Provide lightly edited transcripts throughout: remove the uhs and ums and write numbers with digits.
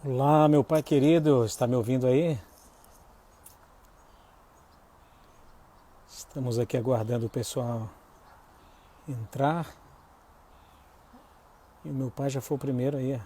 Olá, meu pai querido, está me ouvindo aí? Estamos aqui aguardando o pessoal entrar e o meu pai já foi o primeiro aí.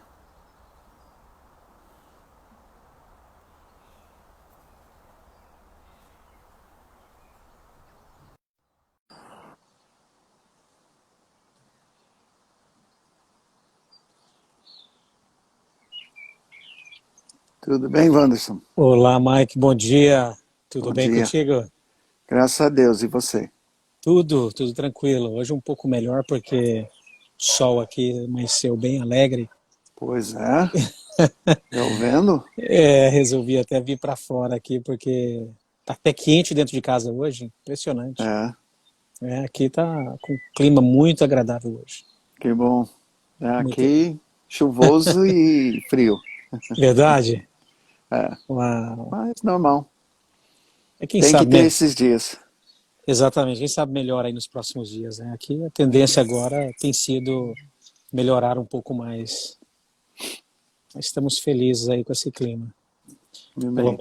Tudo bem, Wanderson? Olá, Mike, bom dia. Tudo Bom bem dia. contigo? Graças a Deus. E você? Tudo tranquilo. Hoje um pouco melhor porque o sol aqui amanheceu bem alegre. Pois é, eu vendo? Resolvi até vir para fora aqui porque tá até quente dentro de casa hoje, impressionante. É, Aqui tá com um clima muito agradável hoje. que bom. É Muito... aqui chuvoso e frio. Verdade? É, Uau. mas normal. É quem Tem que sabe, ter né? esses dias. Exatamente, quem sabe melhor aí nos próximos dias, né? Aqui a tendência agora tem sido melhorar um pouco mais. Mas estamos felizes aí com esse clima. Amém.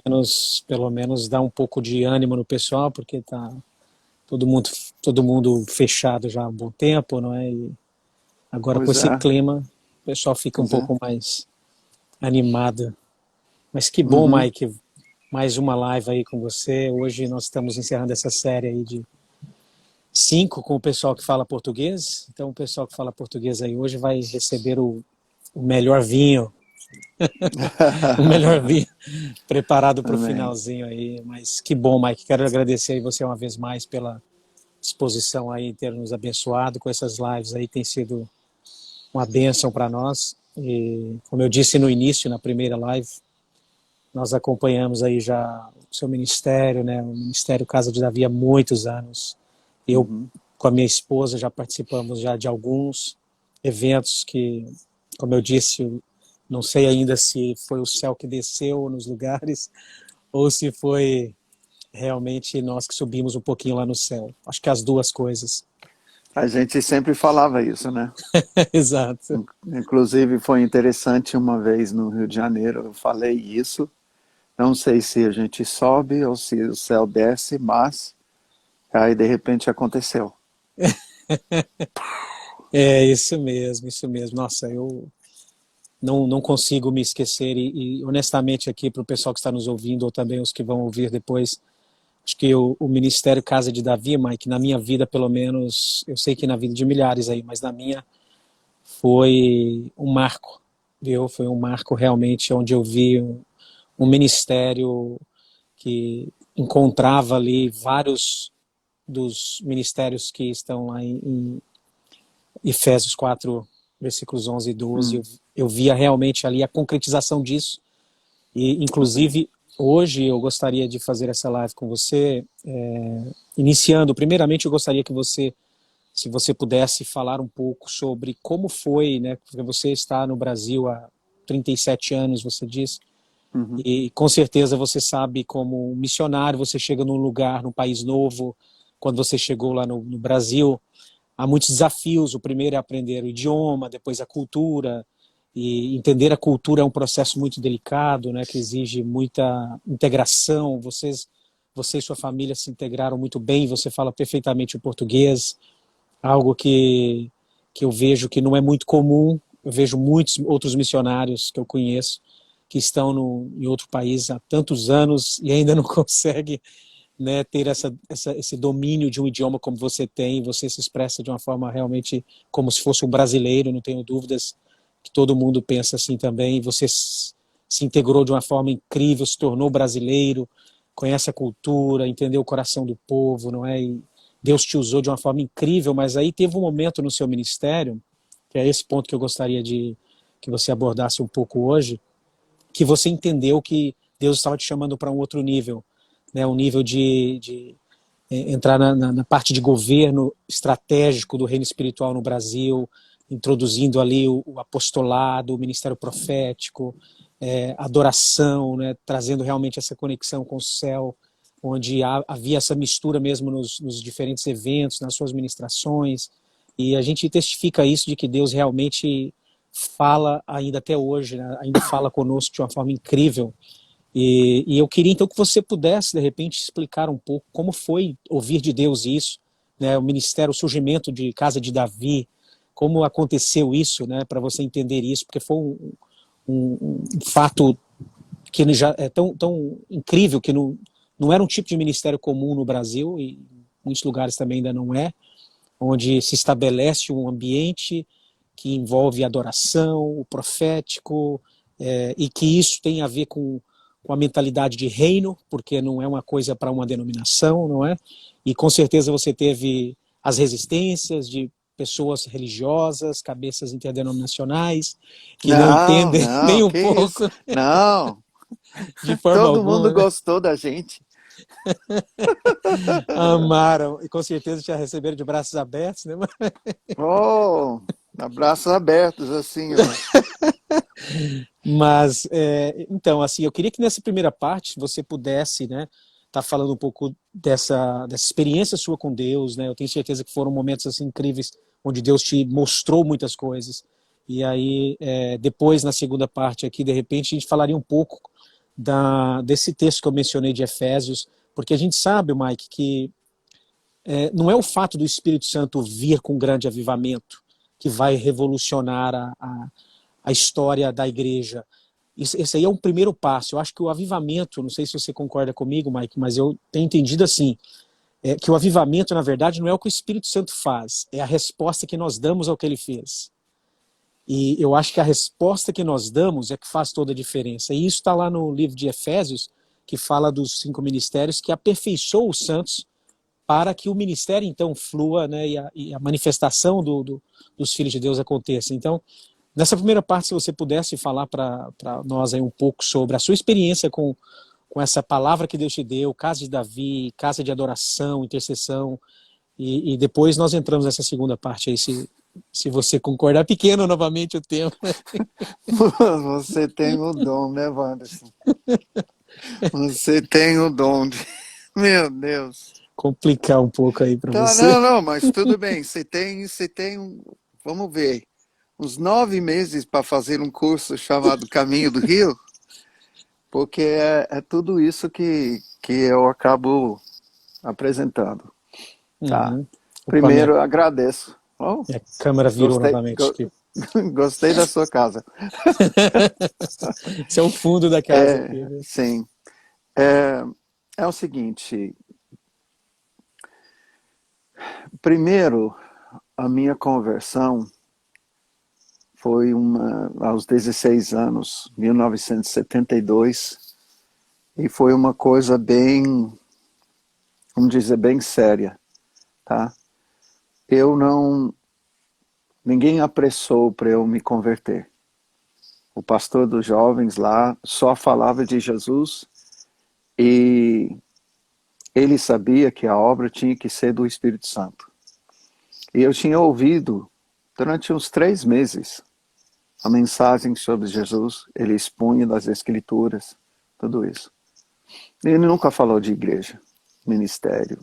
Pelo menos dá um pouco de ânimo no pessoal, porque tá todo mundo, todo mundo fechado já há um bom tempo, não é? E agora com Pois esse é, clima, o pessoal fica um pois é. pouco mais animado. Mas que bom, Uhum. Mike, mais uma live aí com você. Hoje nós estamos encerrando essa série aí de 5 com o pessoal que fala português. Então, o pessoal que fala português aí hoje vai receber o melhor vinho, o melhor vinho preparado para o Amém. finalzinho aí. Mas que bom, Mike. Quero agradecer aí você uma vez mais pela disposição aí, ter nos abençoado com essas lives aí. Tem sido uma bênção para nós. E, como eu disse no início, na primeira live, nós acompanhamos aí já o seu ministério, né? O Ministério Casa de Davi há muitos anos. Eu, Uhum. com a minha esposa, já participamos já de alguns eventos que, como eu disse, não sei ainda se foi o céu que desceu nos lugares ou se foi realmente nós que subimos um pouquinho lá no céu. Acho que as duas coisas. A gente sempre falava isso, né? Exato. Inclusive foi interessante uma vez no Rio de Janeiro, eu falei isso. Não sei se a gente sobe ou se o céu desce, mas aí de repente aconteceu. É isso mesmo, isso mesmo. Nossa, eu não consigo me esquecer e honestamente aqui para o pessoal que está nos ouvindo ou também os que vão ouvir depois, acho que o Ministério Casa de Davi, Mike, na minha vida pelo menos, eu sei que na vida de milhares aí, mas na minha foi um marco, viu? Foi um marco realmente onde eu vi um ministério que encontrava ali vários dos ministérios que estão lá em Efésios 4, versículos 11 e 12. Hum, Eu via realmente ali a concretização disso. E, amém. inclusive, hoje eu gostaria de fazer essa live com você, iniciando. Primeiramente, eu gostaria que você, se você pudesse falar um pouco sobre como foi, né? Porque você está no Brasil há 37 anos, você disse, Uhum. e com certeza você sabe como missionário, você chega num lugar, num país novo, quando você chegou lá no Brasil, há muitos desafios. O primeiro é aprender o idioma, depois a cultura, e entender a cultura é um processo muito delicado, né, que exige muita integração. Você e sua família se integraram muito bem, você fala perfeitamente o português, algo que eu vejo que não é muito comum. Eu vejo muitos outros missionários que eu conheço que estão em outro país há tantos anos e ainda não conseguem, né, ter esse domínio de um idioma como você tem. Você se expressa de uma forma realmente como se fosse um brasileiro, não tenho dúvidas que todo mundo pensa assim também. Você se integrou de uma forma incrível, se tornou brasileiro, conhece a cultura, entendeu o coração do povo, não é? E Deus te usou de uma forma incrível, mas aí teve um momento no seu ministério, que é esse ponto que eu gostaria de que você abordasse um pouco hoje, que você entendeu que Deus estava te chamando para um outro nível, né? Um nível de entrar na parte de governo estratégico do reino espiritual no Brasil, introduzindo ali o apostolado, o ministério profético, adoração, né? Trazendo realmente essa conexão com o céu, onde havia essa mistura mesmo nos diferentes eventos, nas suas ministrações, e a gente testifica isso de que Deus realmente fala ainda até hoje, né? Ainda fala conosco de uma forma incrível. E eu queria então que você pudesse, de repente, explicar um pouco como foi ouvir de Deus isso, né? O ministério, o surgimento de Casa de Davi, como aconteceu isso, né? Para você entender isso, porque foi um fato que já é tão incrível que não era um tipo de ministério comum no Brasil, e em muitos lugares também ainda não é, onde se estabelece um ambiente que envolve adoração, o profético, e que isso tem a ver com a mentalidade de reino, porque não é uma coisa para uma denominação, não é? E com certeza você teve as resistências de pessoas religiosas, cabeças interdenominacionais, que não Não, entendem nem não, um que isso? pouco, Não, de forma todo mundo alguma, né? gostou da gente. Amaram, e com certeza já receberam de braços abertos, né? Oh, abraços abertos, assim, ó. Mas, então, assim, eu queria que nessa primeira parte você pudesse, né, tá falando um pouco dessa experiência sua com Deus, né? Eu tenho certeza que foram momentos assim incríveis onde Deus te mostrou muitas coisas. E aí, depois na segunda parte aqui, de repente, a gente falaria um pouco desse texto que eu mencionei de Efésios, porque a gente sabe, Mike, que não é o fato do Espírito Santo vir com grande avivamento que vai revolucionar a história da igreja. Esse aí é um primeiro passo. Eu acho que o avivamento, não sei se você concorda comigo, Mike, mas eu tenho entendido assim, que o avivamento, na verdade, não é o que o Espírito Santo faz, é a resposta que nós damos ao que ele fez. E eu acho que a resposta que nós damos é que faz toda a diferença. E isso está lá no livro de Efésios, que fala dos 5 ministérios, que aperfeiçoou os santos para que o ministério, então, flua, né, e a manifestação dos filhos de Deus aconteça. Então, nessa primeira parte, se você pudesse falar para nós aí um pouco sobre a sua experiência com essa palavra que Deus te deu, casa de Davi, casa de adoração, intercessão, e depois nós entramos nessa segunda parte aí, se você concordar. Pequeno novamente o tema. Você tem o dom, né, Wanderson? Você tem o dom de... Meu Deus. Complicar um pouco aí para Tá, você. não, não, mas tudo bem. Vamos ver, uns 9 meses para fazer um curso chamado Caminho do Rio, porque é tudo isso que eu acabo apresentando, tá? Uhum. Opa, Primeiro, agradeço. Oh, minha câmera virou gostei, novamente aqui. gostei da sua casa. Esse é o fundo da casa aqui, É, né? sim. É, é o seguinte, primeiro, a minha conversão foi aos 16 anos, 1972, e foi uma coisa bem, vamos dizer, bem séria, tá? Eu não, ninguém apressou para eu me converter. O pastor dos jovens lá só falava de Jesus e ele sabia que a obra tinha que ser do Espírito Santo. E eu tinha ouvido durante uns 3 meses a mensagem sobre Jesus, ele expunha das Escrituras, tudo isso. Ele nunca falou de igreja, ministério,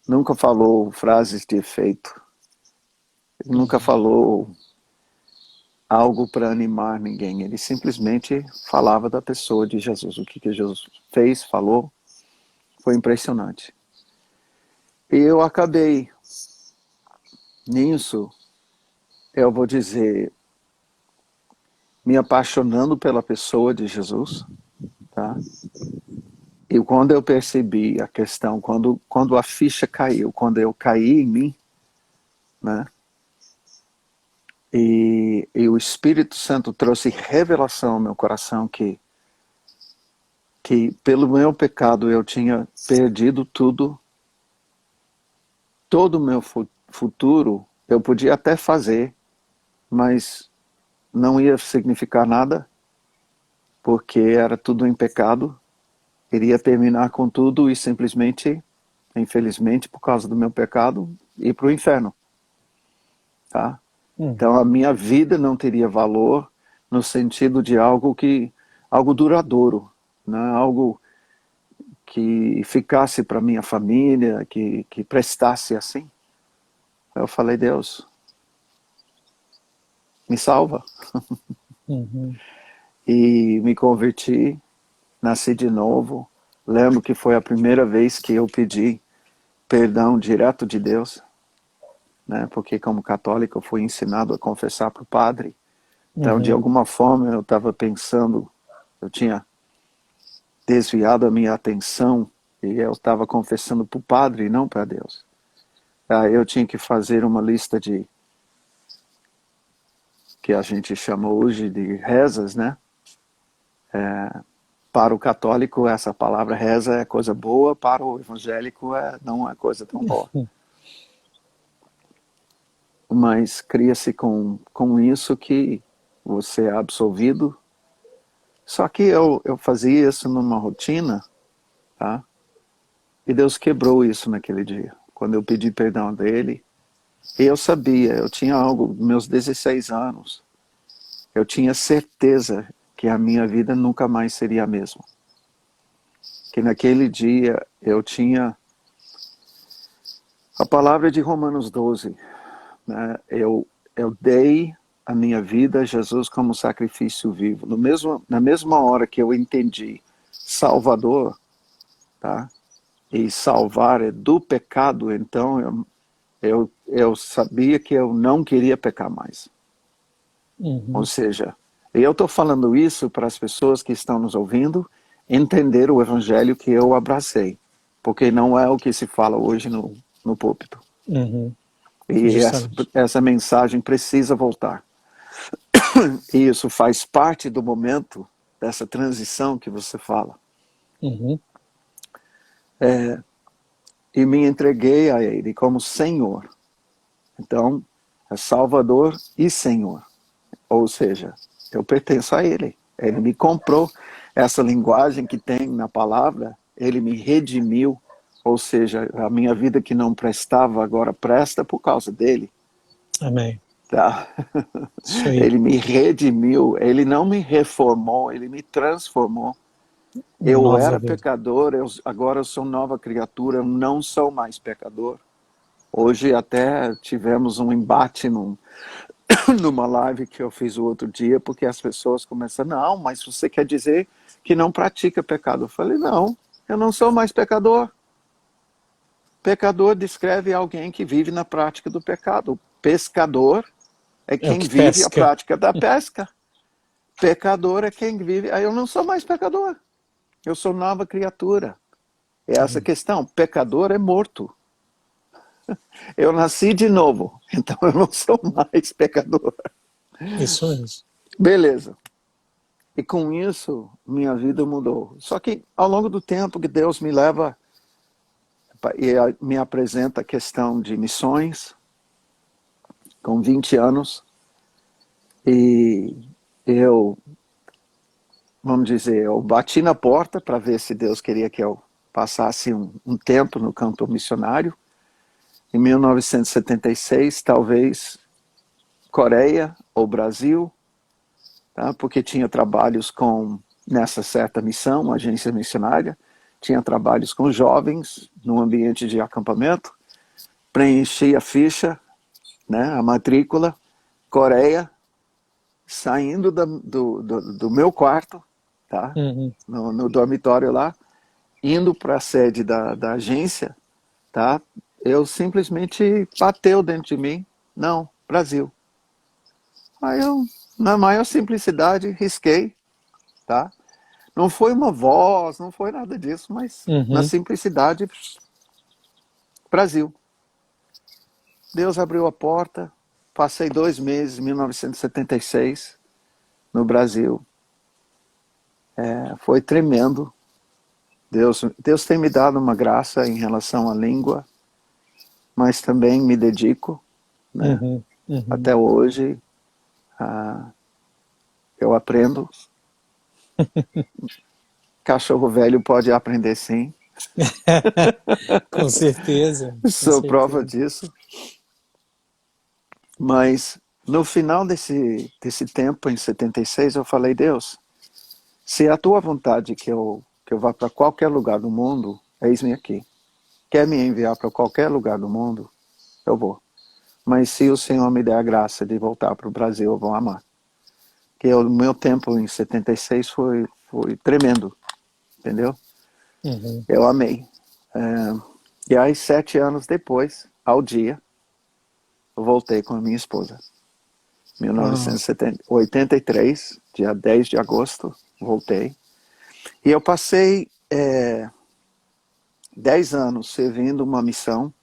nunca falou frases de efeito, ele nunca falou algo para animar ninguém, ele simplesmente falava da pessoa de Jesus, o que Jesus fez, falou, foi impressionante. E eu acabei nisso, eu vou dizer, me apaixonando pela pessoa de Jesus, tá? E quando eu percebi a questão, quando a ficha caiu, quando eu caí em mim, né? E o Espírito Santo trouxe revelação ao meu coração que pelo meu pecado eu tinha perdido tudo, todo o meu futuro eu podia até fazer, mas não ia significar nada, porque era tudo em pecado, iria terminar com tudo e simplesmente, infelizmente, por causa do meu pecado, ir para o inferno, tá? Então a minha vida não teria valor no sentido de algo duradouro, né? Algo que ficasse para minha família, que prestasse assim. Eu falei, Deus, me salva. Uhum. E me converti, nasci de novo. Lembro que foi a primeira vez que eu pedi perdão direto de Deus, né? Porque como católico eu fui ensinado a confessar para o padre. Então, de Uhum. alguma forma, eu estava pensando, eu tinha desviado a minha atenção e eu estava confessando para o padre e não para Deus. Aí eu tinha que fazer uma lista de, que a gente chama hoje de rezas, né? Para o católico, essa palavra reza é coisa boa, para o evangélico não é coisa tão boa. Mas cria-se com isso que você é absolvido. Só que eu fazia isso numa rotina, tá? E Deus quebrou isso naquele dia, quando eu pedi perdão dele. E eu sabia, eu tinha algo, meus 16 anos, eu tinha certeza que a minha vida nunca mais seria a mesma. Que naquele dia eu tinha a palavra de Romanos 12, né? Eu dei a minha vida a Jesus como sacrifício vivo. Na mesma hora que eu entendi Salvador, tá? E salvar é do pecado, então eu sabia que eu não queria pecar mais. Ou Uhum. seja, eu estou falando isso para as pessoas que estão nos ouvindo entender o evangelho que eu abracei, porque não é o que se fala hoje no púlpito. Uhum. E Justamente. essa mensagem precisa voltar. E isso faz parte do momento dessa transição que você fala. Uhum. E me entreguei a Ele como Senhor. Então, é Salvador e Senhor. Ou seja, eu pertenço a Ele. Ele me comprou. Essa linguagem que tem na palavra, Ele me redimiu. Ou seja, a minha vida que não prestava agora presta por causa dele. Amém. Tá? Isso aí. Ele me redimiu. Ele não me reformou, Ele me transformou. Eu Nova era vida. pecador, agora eu sou nova criatura, eu não sou mais pecador. Hoje até tivemos um embate numa live que eu fiz o outro dia, porque as pessoas começam, não, mas você quer dizer que não pratica pecado? Eu falei, não, eu não sou mais pecador. Pecador descreve alguém que vive na prática do pecado. Pescador é É o quem que vive a pesca. prática da pesca. Pecador é quem vive. Aí eu não sou mais pecador. Eu sou nova criatura. É essa questão. Pecador é morto. Eu nasci de novo, então eu não sou mais pecador. Isso mesmo. Beleza. E com isso, minha vida mudou. Só que ao longo do tempo que Deus me leva e me apresenta a questão de missões, com 20 anos, e eu, vamos dizer, eu bati na porta para ver se Deus queria que eu passasse um tempo no campo missionário. Em 1976, talvez Coreia ou Brasil, tá? Porque tinha trabalhos nessa certa missão, agência missionária, tinha trabalhos com jovens no ambiente de acampamento, preenchi a ficha, né, a matrícula, Coreia, saindo do meu quarto, tá, Uhum. no dormitório lá, indo para a sede da agência, tá, eu simplesmente bateu dentro de mim, não, Brasil. Aí eu, na maior simplicidade, risquei, tá? Não foi uma voz, não foi nada disso, mas na Uhum. simplicidade, Brasil. Deus abriu a porta, passei 2 meses, em 1976, no Brasil. Foi tremendo. Deus tem me dado uma graça em relação à língua, mas também me dedico, né? Uhum. Uhum. Até hoje, ah, eu aprendo. Cachorro velho pode aprender sim. Com certeza. Com Sou prova certeza. disso. Mas no final desse tempo, em 76, eu falei, Deus, se é a tua vontade que eu vá para qualquer lugar do mundo, eis-me aqui. Quer me enviar para qualquer lugar do mundo? Eu vou. mas se o Senhor me der a graça de voltar para o Brasil, eu vou amar. Porque o meu tempo em 76 foi tremendo, entendeu? Uhum. Eu amei. E aí, 7 anos depois, ao dia, eu voltei com a minha esposa. Ah, 1983, dia 10 de agosto, voltei. E eu passei 10 anos servindo uma missão,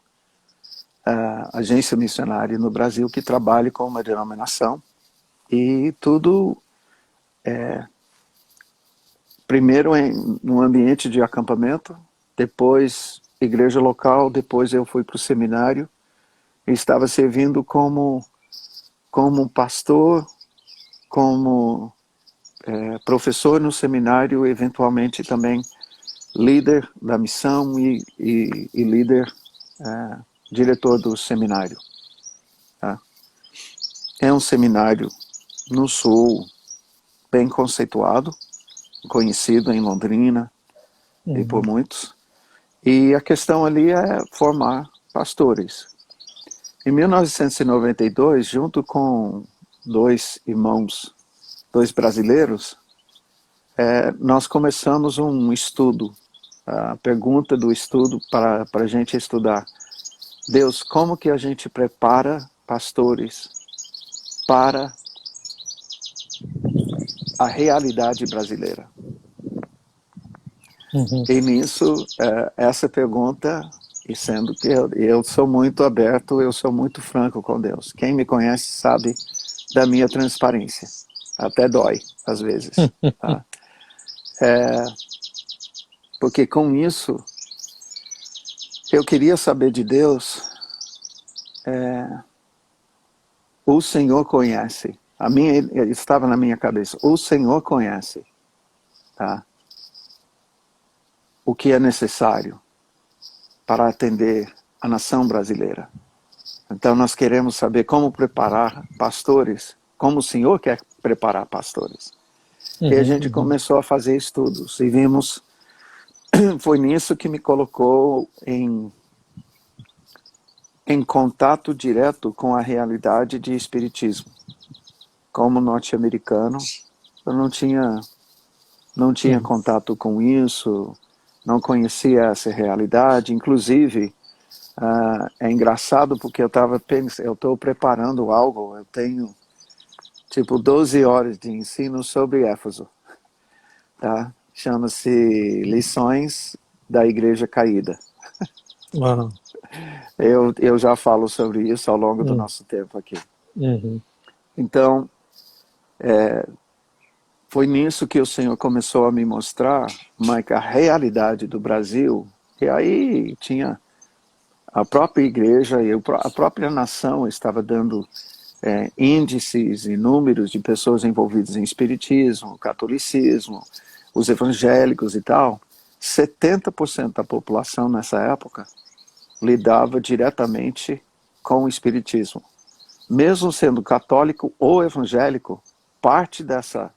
agência missionária no Brasil, que trabalha com uma denominação. E tudo, primeiro num ambiente de acampamento, depois igreja local, depois eu fui para o seminário e estava servindo como pastor, como professor no seminário, eventualmente também líder da missão e líder, diretor do seminário. Tá? É um seminário no sul, bem conceituado, conhecido em Londrina e por muitos. E a questão ali é formar pastores. Em 1992, junto com dois irmãos, dois brasileiros, nós começamos um estudo. A pergunta do estudo para a gente estudar: Deus, como que a gente prepara pastores para a realidade brasileira? uhum. E nisso, essa pergunta, e sendo que eu sou muito aberto, eu sou muito franco com Deus. Quem me conhece sabe da minha transparência. Até dói, às vezes. Tá? Porque com isso, eu queria saber de Deus, o Senhor conhece. Estava na minha cabeça, o Senhor conhece, tá? O que é necessário para atender a nação brasileira. Então nós queremos saber como preparar pastores, como o Senhor quer preparar pastores. E a gente começou a fazer estudos e vimos, foi nisso que me colocou em contato direto com a realidade de espiritismo. Como norte-americano, eu não tinha contato com isso, não conhecia essa realidade. Inclusive, é engraçado porque eu estou preparando algo, eu tenho tipo 12 horas de ensino sobre Éfeso, tá? Chama-se Lições da Igreja Caída. Uau. Eu já falo sobre isso ao longo do nosso tempo aqui. Uhum. Então, foi nisso que o Senhor começou a me mostrar, Mike, a realidade do Brasil. E aí tinha a própria igreja e a própria nação estava dando índices e números de pessoas envolvidas em espiritismo, catolicismo, os evangélicos e tal. 70% da população nessa época lidava diretamente com o espiritismo. Mesmo sendo católico ou evangélico, parte dessa...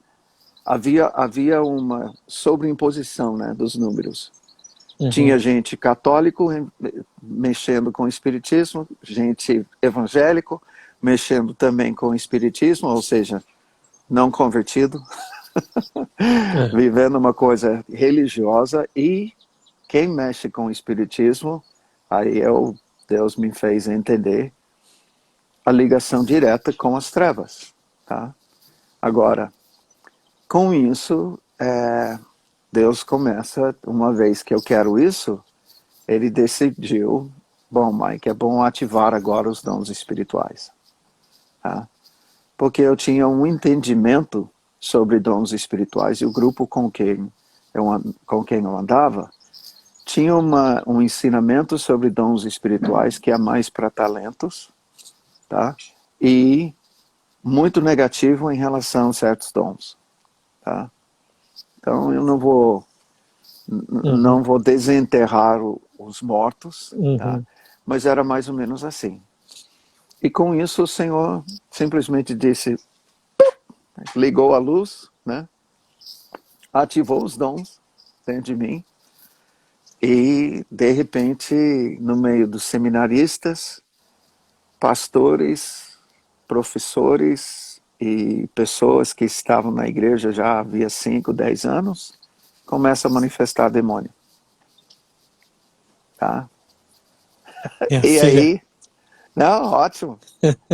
Havia uma sobreimposição, né, dos números. Tinha gente católico mexendo com o espiritismo, gente evangélico mexendo também com o espiritismo, ou seja, não convertido, vivendo uma coisa religiosa. E quem mexe com o espiritismo, aí Deus me fez entender a ligação direta com as trevas. Tá? Agora, com isso, Deus começa, uma vez que eu quero isso, ele decidiu, bom, Mike, é bom ativar agora os dons espirituais. Tá? Porque eu tinha um entendimento sobre dons espirituais e o grupo com quem eu andava tinha um ensinamento sobre dons espirituais que é mais para talentos, tá? E muito negativo em relação a certos dons. Tá? Então eu não vou desenterrar os mortos, tá? Mas era mais ou menos assim. E com isso o Senhor simplesmente disse, ligou a luz, né? Ativou os dons dentro de mim e de repente no meio dos seminaristas pastores, professores e pessoas que estavam na igreja já havia 5, 10 anos, começam a manifestar demônio. Tá? Minha E filha. aí, não, ótimo,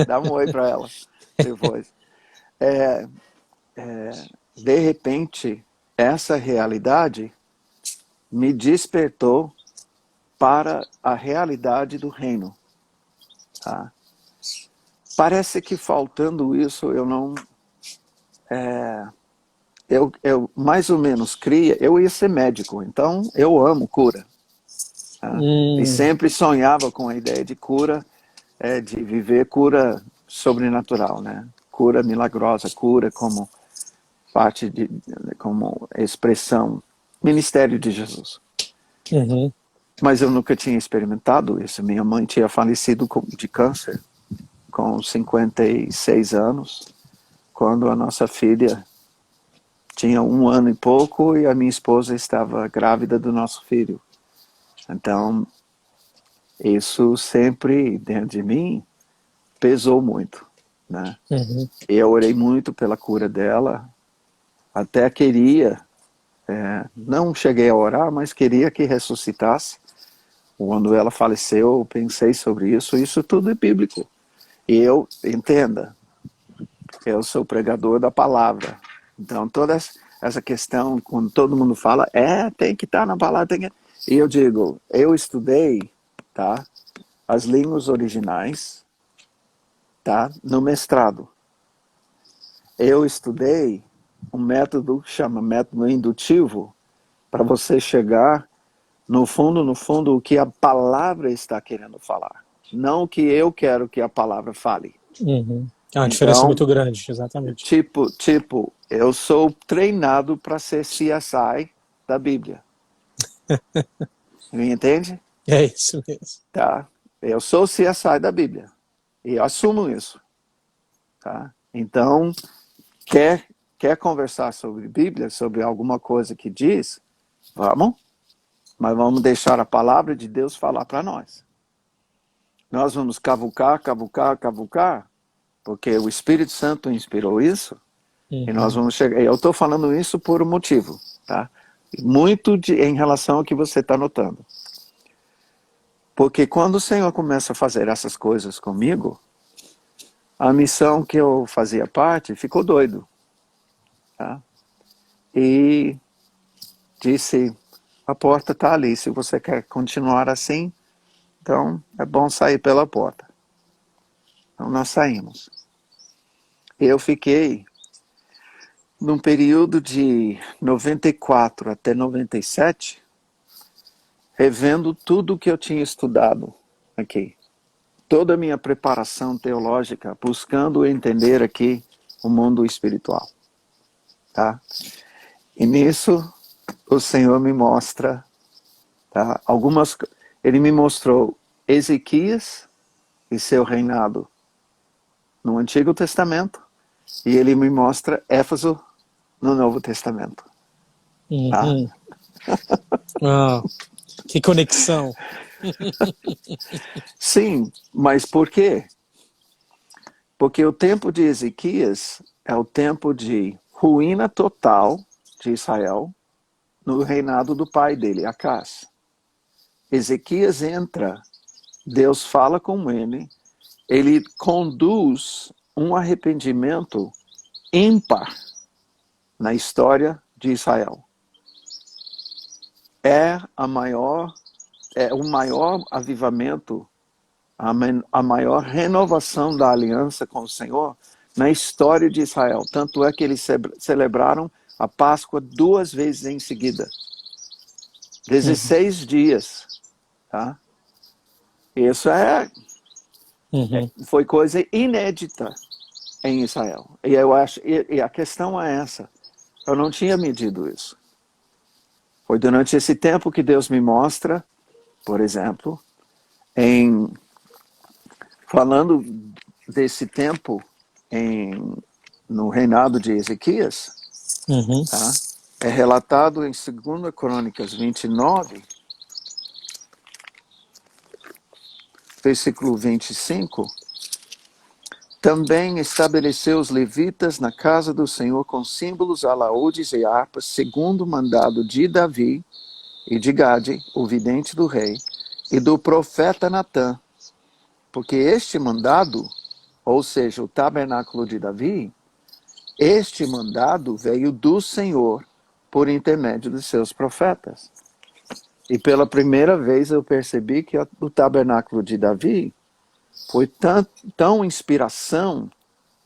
dá um oi para ela depois. De repente, essa realidade me despertou para a realidade do reino. Tá? Parece que faltando isso, eu não... Eu mais ou menos cria, eu ia ser médico, então eu amo cura. Tá? E sempre sonhava com a ideia de cura, de viver cura sobrenatural, né? Cura milagrosa, cura como parte de, como expressão, ministério de Jesus. Uhum. Mas eu nunca tinha experimentado isso. Minha mãe tinha falecido de câncer com 56 anos, quando a nossa filha tinha 1 ano e pouco e a minha esposa estava grávida do nosso filho. Então, isso sempre dentro de mim pesou muito, né? Uhum. Eu orei muito pela cura dela, até queria, não cheguei a orar, mas queria que ressuscitasse. Quando ela faleceu, eu pensei sobre isso tudo é bíblico. E eu, entenda, eu sou pregador da palavra. Então, toda essa questão, quando todo mundo fala, tem que estar na palavra, tem que... E eu digo, eu estudei, tá, as línguas originais, tá, no mestrado. Eu estudei um método que chama método indutivo, para você chegar no fundo, o que a palavra está querendo falar. Não o que eu quero que a palavra fale. Uhum. É uma diferença Então, muito grande, exatamente. eu sou treinado para ser CSI da Bíblia. Me entende? É isso mesmo. Tá? Eu sou CSI da Bíblia. E eu assumo isso. Tá? Então, quer conversar sobre Bíblia, sobre alguma coisa que diz? Vamos. Mas vamos deixar a palavra de Deus falar para nós. Nós vamos cavucar, porque o Espírito Santo inspirou isso, e nós Uhum. vamos chegar. Eu estou falando isso por um motivo, tá? Muito em relação ao que você está notando. Porque quando o Senhor começa a fazer essas coisas comigo, a missão que eu fazia parte ficou doido. Tá? E disse, a porta está ali, se você quer continuar assim, então é bom sair pela porta. Então nós saímos. Eu fiquei num período de 94 até 97, revendo tudo que eu tinha estudado aqui. Toda a minha preparação teológica, buscando entender aqui o mundo espiritual. Tá? E nisso, o Senhor me mostra, tá? Ele me mostrou Ezequias e seu reinado no Antigo Testamento, e ele me mostra Éfeso no Novo Testamento. Tá? Uhum. Ah, que conexão. Sim, mas por quê? Porque o tempo de Ezequias é o tempo de ruína total de Israel no reinado do pai dele, Acás. Ezequias entra, Deus fala com ele conduz um arrependimento ímpar na história de Israel. É o maior avivamento, a maior renovação da aliança com o Senhor na história de Israel. Tanto é que eles celebraram a Páscoa 2 vezes em seguida. 16 dias. Tá? Isso foi coisa inédita em Israel. E eu acho, e a questão é essa. Eu não tinha medido isso. Foi durante esse tempo que Deus me mostra, por exemplo, falando desse tempo no reinado de Ezequias, Uhum. tá? É relatado em 2 Crônicas 29, versículo 25, Também estabeleceu os levitas na casa do Senhor com símbolos, alaúdes e harpas, segundo o mandado de Davi e de Gade, o vidente do rei, e do profeta Natã. Porque este mandado, ou seja, o tabernáculo de Davi, este mandado veio do Senhor por intermédio de seus profetas. E pela primeira vez eu percebi que o tabernáculo de Davi foi tão inspiração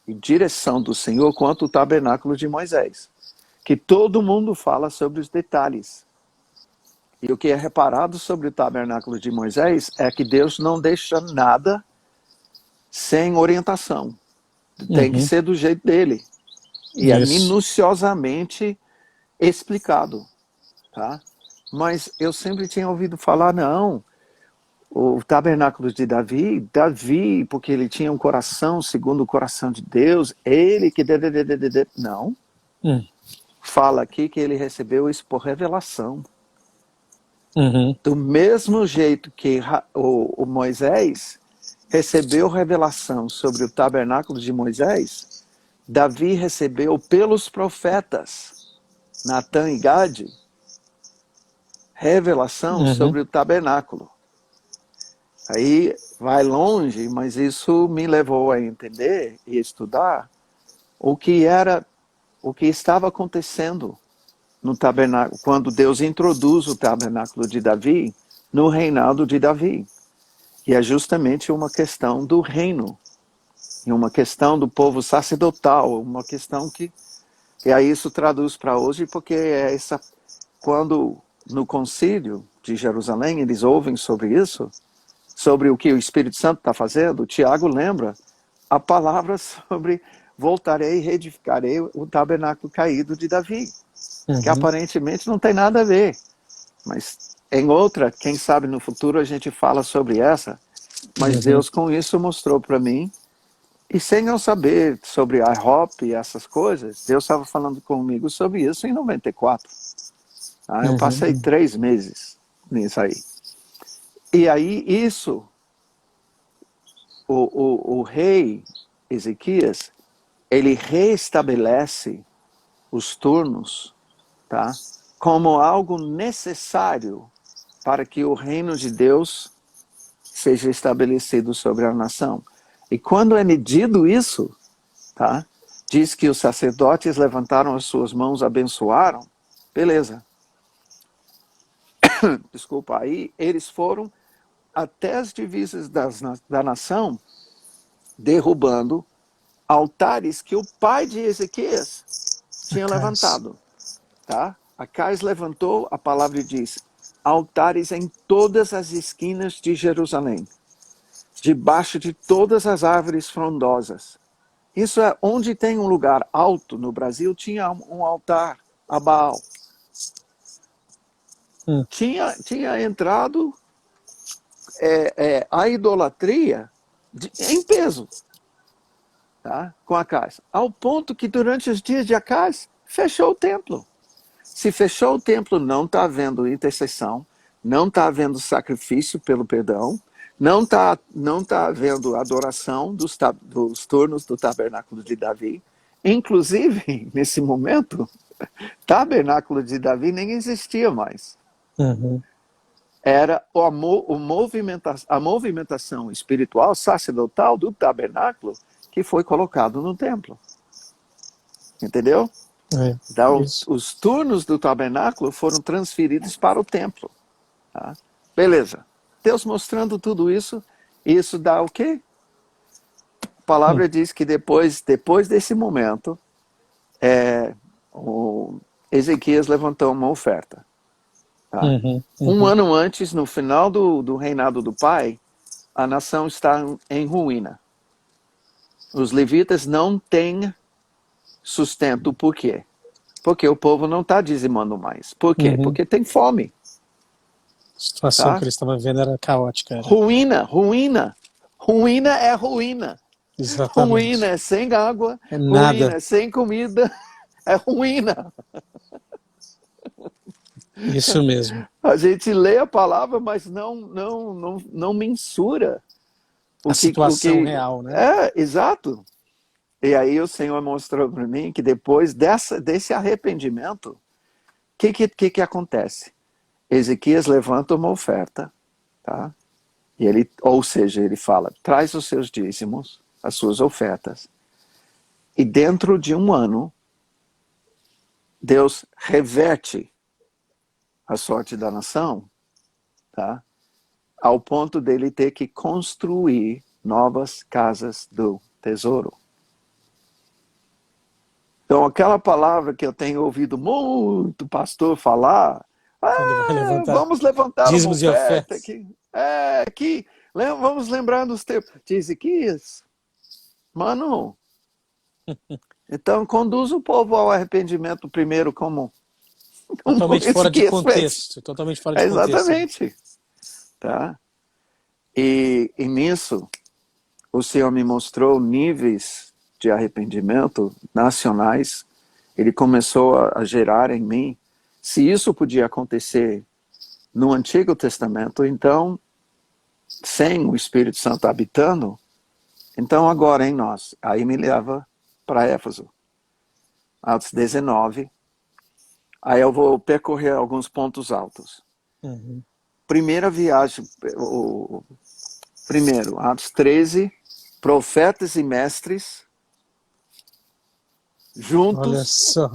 e direção do Senhor quanto o tabernáculo de Moisés. Que todo mundo fala sobre os detalhes. E o que é reparado sobre o tabernáculo de Moisés é que Deus não deixa nada sem orientação. Tem que ser do jeito dele. E é minuciosamente explicado. Tá? Mas eu sempre tinha ouvido falar, não, o tabernáculo de Davi, porque ele tinha um coração segundo o coração de Deus, ele que... Não. Fala aqui que ele recebeu isso por revelação. Do mesmo jeito que o Moisés recebeu revelação sobre o tabernáculo de Moisés, Davi recebeu pelos profetas, Natã e Gade, revelação sobre o tabernáculo. Aí vai longe, mas isso me levou a entender e estudar o que estava acontecendo no tabernáculo, quando Deus introduz o tabernáculo de Davi no reinado de Davi. E é justamente uma questão do reino, e uma questão do povo sacerdotal, uma questão que... E aí isso traduz para hoje, porque é essa... Quando no concílio de Jerusalém eles ouvem sobre isso, sobre o que o Espírito Santo está fazendo, Tiago lembra a palavra sobre voltarei e reedificarei o tabernáculo caído de Davi, que aparentemente não tem nada a ver. Mas em outra, quem sabe no futuro a gente fala sobre essa, mas Deus com isso mostrou para mim, e sem eu saber sobre a IHOP e essas coisas, Deus estava falando comigo sobre isso em 94. Eu passei 3 meses nisso aí. E aí isso, o rei Ezequias, ele reestabelece os turnos, tá? Como algo necessário para que o reino de Deus seja estabelecido sobre a nação. E quando é medido isso, tá? Diz que os sacerdotes levantaram as suas mãos, abençoaram, beleza. Desculpa, aí eles foram até as divisas da nação, derrubando altares que o pai de Ezequias tinha levantado. Tá? Acais levantou, a palavra diz, altares em todas as esquinas de Jerusalém, debaixo de todas as árvores frondosas. Isso é onde tem um lugar alto no Brasil, tinha um altar a Baal. Tinha entrado a idolatria em peso, tá? Com Acais, ao ponto que durante os dias de Acais fechou o templo. Se fechou o templo, não está havendo intercessão, não está havendo sacrifício pelo perdão, não tá havendo adoração dos turnos do tabernáculo de Davi. Inclusive, nesse momento, tabernáculo de Davi nem existia mais. Era a movimentação espiritual, sacerdotal do tabernáculo que foi colocado no templo. Entendeu? Então, os turnos do tabernáculo foram transferidos para o templo. Tá? Beleza. Deus mostrando tudo isso, isso dá o quê? A palavra diz que depois desse momento, o Ezequias levantou uma oferta. Tá? Um ano antes, no final do reinado do pai, a nação está em ruína. Os levitas não têm sustento. Por quê? Porque o povo não está dizimando mais. Por quê? Porque tem fome. A situação que eles estavam vivendo era caótica. Ruína. Ruína é ruína. Exatamente. Ruína é sem água, nada. Ruína é sem comida, é ruína. Isso mesmo. A gente lê a palavra, mas não mensura A situação real, né? Exato. E aí o Senhor mostrou para mim que depois desse arrependimento, o que acontece? Ezequias levanta uma oferta, tá? E ou seja, ele fala, traz os seus dízimos, as suas ofertas, e dentro de um ano, Deus reverte a sorte da nação, tá? Ao ponto dele ter que construir novas casas do tesouro. Então, aquela palavra que eu tenho ouvido muito pastor falar, vamos levantar uma dízimos e oferta ofertas. vamos lembrar dos tempos de Ezequias. Mano, então conduz o povo ao arrependimento primeiro como Totalmente fora de Ezequias contexto. fez. Totalmente fora de contexto. Exatamente. Tá? E nisso, o Senhor me mostrou níveis de arrependimento nacionais. Ele começou a gerar em mim. Se isso podia acontecer no Antigo Testamento, então, sem o Espírito Santo habitando, então agora em nós. Aí me leva para Éfeso. Atos 19. Aí eu vou percorrer alguns pontos altos. Uhum. Primeira viagem, primeiro, Atos 13, profetas e mestres, Olha só.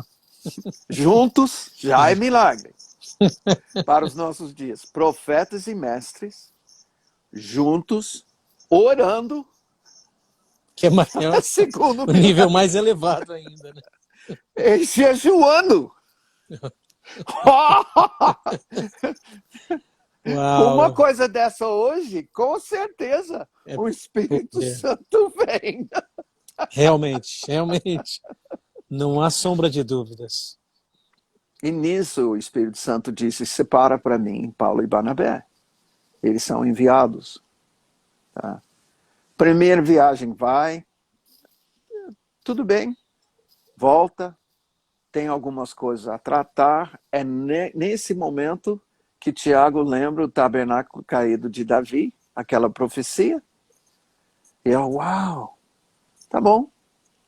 juntos, já é milagre, para os nossos dias. Profetas e mestres, juntos, orando, Que é maior, segundo o nível mais elevado ainda, né? e jejuando. Uau. Uma coisa dessa hoje, com certeza, o Espírito Santo vem. Realmente. Não há sombra de dúvidas. E nisso o Espírito Santo disse, separa para mim Paulo e Barnabé. Eles são enviados. Tá? Primeira viagem vai, tudo bem, volta, tem algumas coisas a tratar. É nesse momento que Tiago lembra o tabernáculo caído de Davi, aquela profecia. E eu, uau, tá bom.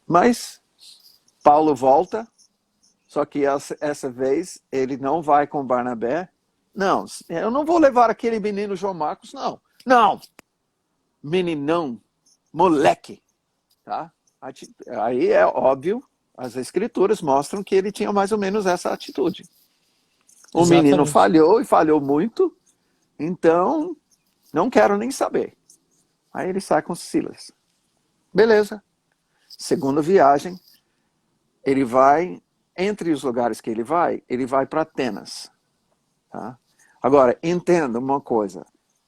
Mas Paulo volta, só que essa vez ele não vai com Barnabé. Não, eu não vou levar aquele menino João Marcos, não. Não, meninão, moleque. Tá? Aí é óbvio, as escrituras mostram que ele tinha mais ou menos essa atitude. O Exatamente. menino falhou e falhou muito, então não quero nem saber. Aí ele sai com Silas. Beleza. Segunda viagem, ele vai, entre os lugares que ele vai para Atenas. Tá? Agora, entenda uma coisa.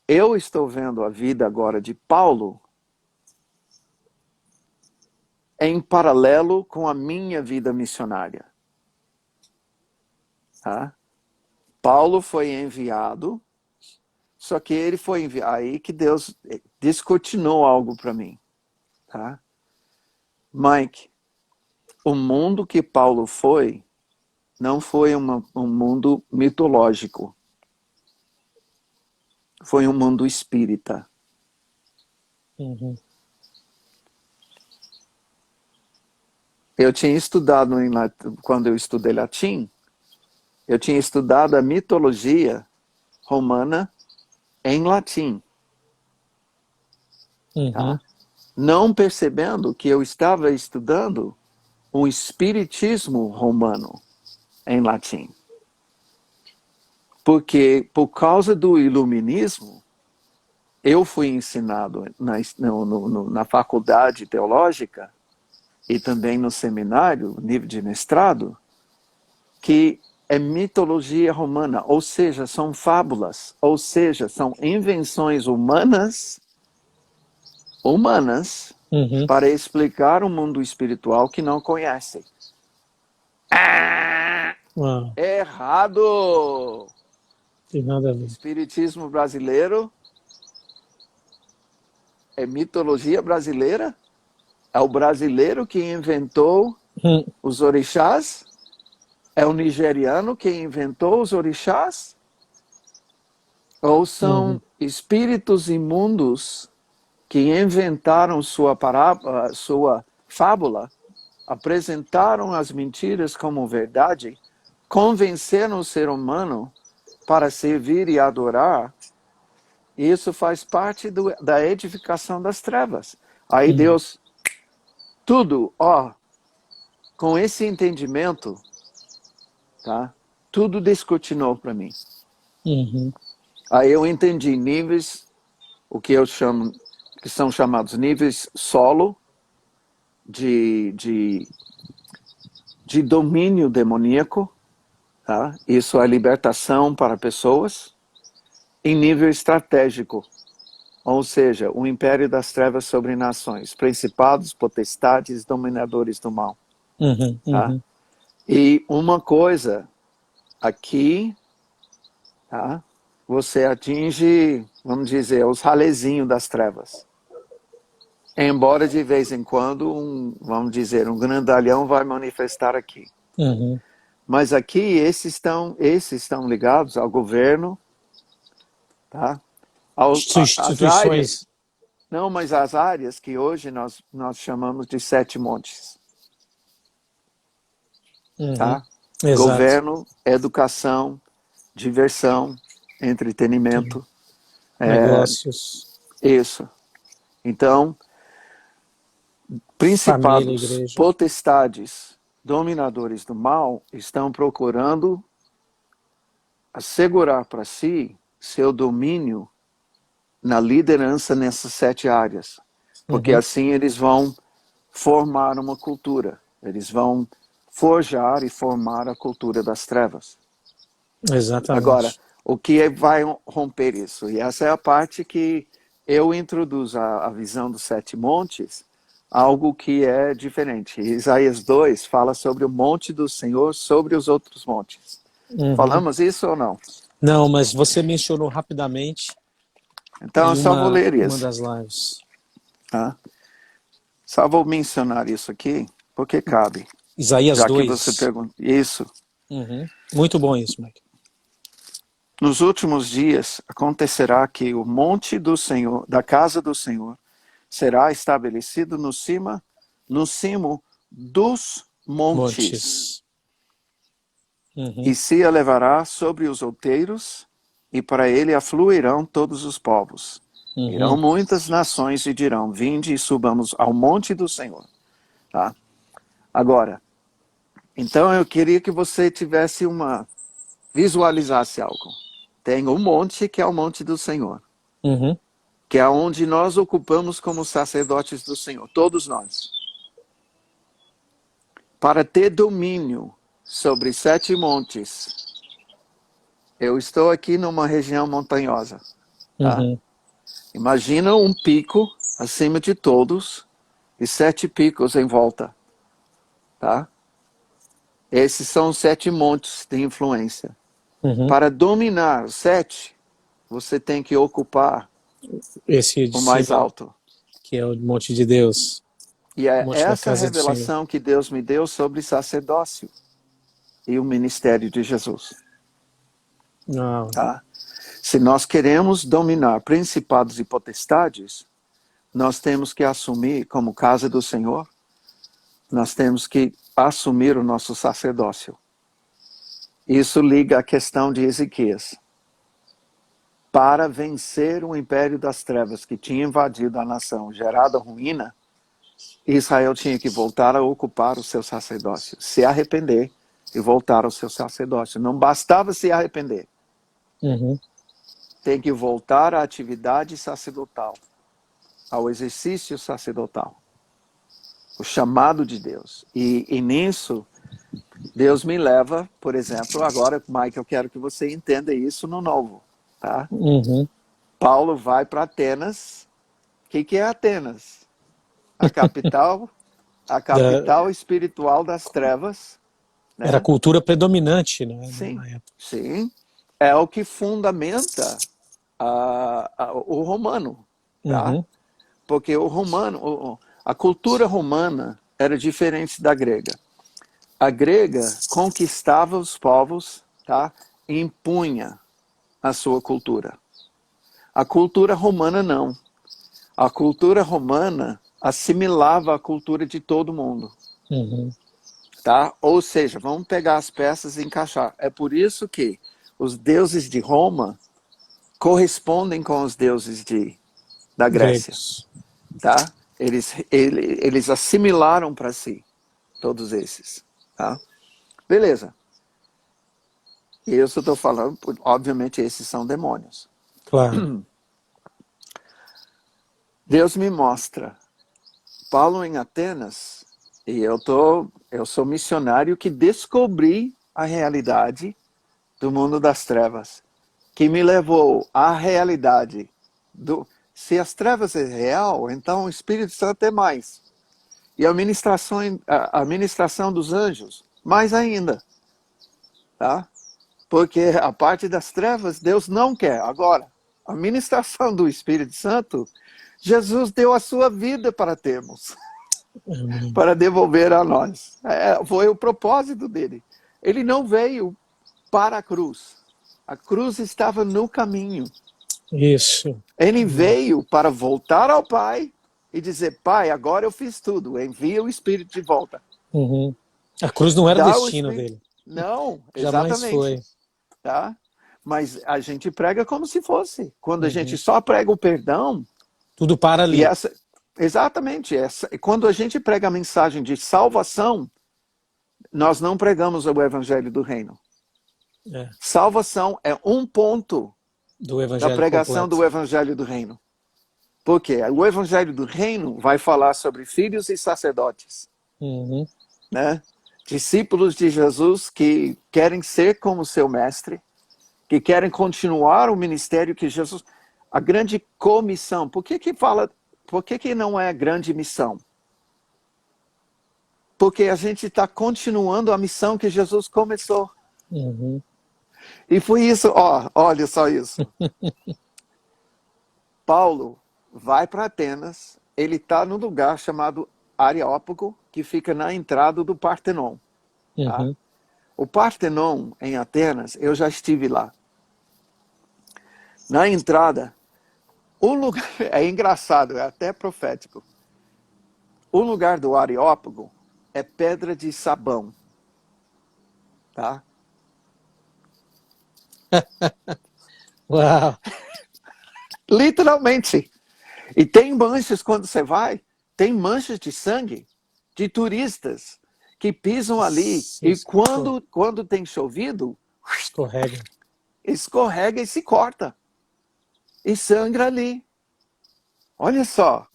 Eu estou vendo a vida agora de Paulo em paralelo com a minha vida missionária. Tá? Paulo foi enviado, só que ele foi enviado. Aí que Deus descortinou algo para mim. Tá? Mike, o mundo que Paulo foi não foi um mundo mitológico. Foi um mundo espírita. Uhum. Eu tinha estudado, quando eu estudei latim, eu tinha estudado a mitologia romana em latim. Uhum. Tá? Não percebendo que eu estava estudando o espiritismo romano em latim. Porque, por causa do iluminismo, eu fui ensinado na faculdade teológica e também no seminário, nível de mestrado, que é mitologia romana, ou seja, são fábulas, ou seja, são invenções humanas Uhum. para explicar o mundo espiritual que não conhecem. Errado! Tem nada a ver. Espiritismo brasileiro é mitologia brasileira? É o brasileiro que inventou os orixás? É o nigeriano que inventou os orixás? Ou são espíritos imundos que inventaram sua fábula, apresentaram as mentiras como verdade, convenceram o ser humano para servir e adorar. Isso faz parte da edificação das trevas. Aí Deus, tudo, com esse entendimento, tá? Tudo descortinou para mim. Aí eu entendi níveis, o que eu chamo, que são chamados níveis solo, de domínio demoníaco, tá? Isso é libertação para pessoas, em nível estratégico, ou seja, o império das trevas sobre nações, principados, potestades, dominadores do mal. Tá? E uma coisa, aqui, tá? Você atinge, vamos dizer, os ralezinhos das trevas. Embora de vez em quando, vamos dizer, um grandalhão vai manifestar aqui. Mas aqui, esses estão ligados ao governo, tá? As áreas, não, mas as áreas que hoje nós chamamos de 7 montes. Tá? Governo, educação, diversão, entretenimento. Negócios. Isso. Então, principados, família, potestades, dominadores do mal estão procurando assegurar para si seu domínio na liderança nessas 7 áreas. Porque assim eles vão formar uma cultura. Eles vão forjar e formar a cultura das trevas. Exatamente. Agora, o que vai romper isso? E essa é a parte que eu introduzo a visão dos 7 montes, algo que é diferente. Isaías 2 fala sobre o monte do Senhor sobre os outros montes. Falamos isso ou não? Não, mas você mencionou rapidamente. Então, eu só vou ler isso. Uma das lives. Só vou mencionar isso aqui, porque cabe. Isaías já 2. Que você pergunta. Isso. Muito bom isso, Mike. Nos últimos dias acontecerá que o monte do Senhor, da casa do Senhor, será estabelecido no cimo dos montes. E se elevará sobre os outeiros, e para ele afluirão todos os povos. Irão muitas nações e dirão: vinde e subamos ao monte do Senhor. Tá? Agora, então eu queria que você visualizasse algo. Tem um monte que é o monte do Senhor. Que é onde nós ocupamos como sacerdotes do Senhor, todos nós. Para ter domínio sobre 7 montes, eu estou aqui numa região montanhosa. Tá? Imagina um pico acima de todos e 7 picos em volta. Tá? Esses são os 7 montes de influência. Para dominar os 7, você tem que ocupar o mais alto. Que é o monte de Deus. E é essa revelação que Deus me deu sobre sacerdócio e o ministério de Jesus. Tá? Se nós queremos dominar principados e potestades, nós temos que assumir como casa do Senhor, nós temos que assumir o nosso sacerdócio. Isso liga à questão de Ezequias. Para vencer o império das trevas que tinha invadido a nação, gerado a ruína, Israel tinha que voltar a ocupar o seu sacerdócio, se arrepender e voltar ao seu sacerdócio. Não bastava se arrepender. Tem que voltar à atividade sacerdotal, ao exercício sacerdotal, o chamado de Deus. E nisso, Deus me leva, por exemplo, agora, Mike, eu quero que você entenda isso no novo. Tá? Paulo vai para Atenas. O que é Atenas? A capital espiritual das trevas. Né? Era a cultura predominante, né? Sim. É o que fundamenta o romano. Tá? Porque a cultura romana era diferente da grega. A grega conquistava os povos, tá? E impunha a sua cultura. A cultura romana não. A cultura romana assimilava a cultura de todo mundo. Uhum. Tá? Ou seja, vamos pegar as peças e encaixar. É por isso que os deuses de Roma correspondem com os deuses da Grécia. Gregos. Tá? Eles assimilaram para si todos esses. Tá? Beleza. E eu só estou falando, obviamente, esses são demônios. Claro. Deus me mostra Paulo em Atenas, e eu sou missionário que descobri a realidade do mundo das trevas, que me levou à realidade se as trevas é real, então o Espírito Santo é mais. E a ministração dos anjos, mais ainda. Tá? Porque a parte das trevas, Deus não quer. Agora, a ministração do Espírito Santo, Jesus deu a sua vida para termos, para devolver a nós. Foi o propósito dele. Ele não veio para a cruz. A cruz estava no caminho. Isso. Ele veio para voltar ao Pai e dizer, Pai, agora eu fiz tudo, envia o Espírito de volta. Uhum. A cruz não era o Dá destino dele. Não, Jamais exatamente. foi. Tá? Mas a gente prega como se fosse. Quando a Uhum. gente só prega o perdão... Tudo para ali. Exatamente. Quando a gente prega a mensagem de salvação, nós não pregamos o Evangelho do Reino. É. Salvação é um ponto Do evangelho da pregação completo. do Evangelho do Reino. Por quê? O Evangelho do Reino vai falar sobre filhos e sacerdotes. Uhum. Né? Discípulos de Jesus que querem ser como seu mestre, que querem continuar o ministério que Jesus... A grande comissão. Por que não é a grande missão? Porque a gente está continuando a missão que Jesus começou. Uhum. E foi isso, olha só isso. Paulo vai para Atenas, ele está num lugar chamado Areópago, que fica na entrada do Partenon. Tá? Uhum. O Partenon, em Atenas, eu já estive lá. Na entrada, o lugar, é engraçado, é até profético. O lugar do Areópago é pedra de sabão. Tá? Uau! Literalmente. E tem manchas quando você vai, tem manchas de sangue de turistas que pisam ali. E quando tem chovido, Escorrega. escorrega e se corta. E sangra ali. Olha só.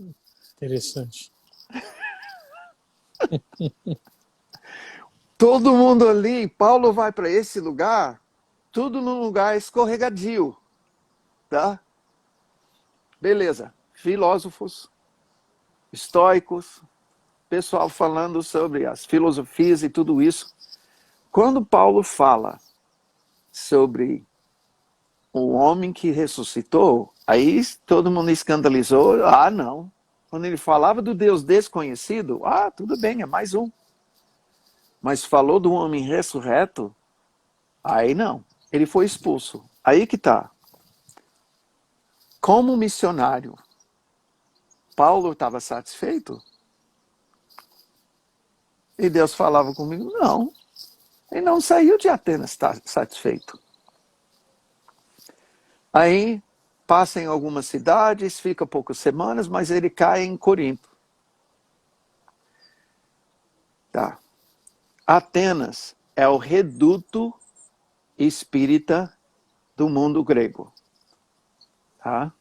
Interessante. Todo mundo ali, Paulo vai para esse lugar, tudo num lugar escorregadio. Tá? Beleza. Filósofos, estoicos, pessoal falando sobre as filosofias e tudo isso. Quando Paulo fala sobre o homem que ressuscitou, aí todo mundo escandalizou. Ah, não. Quando ele falava do Deus desconhecido, tudo bem, é mais um. Mas falou do homem ressurreto, aí não. Ele foi expulso. Aí que tá. Como missionário, Paulo estava satisfeito? E Deus falava comigo, não. Ele não saiu de Atenas satisfeito. Aí, passa em algumas cidades, fica poucas semanas, mas ele cai em Corinto. Tá. Atenas é o reduto espírita do mundo grego. Tá?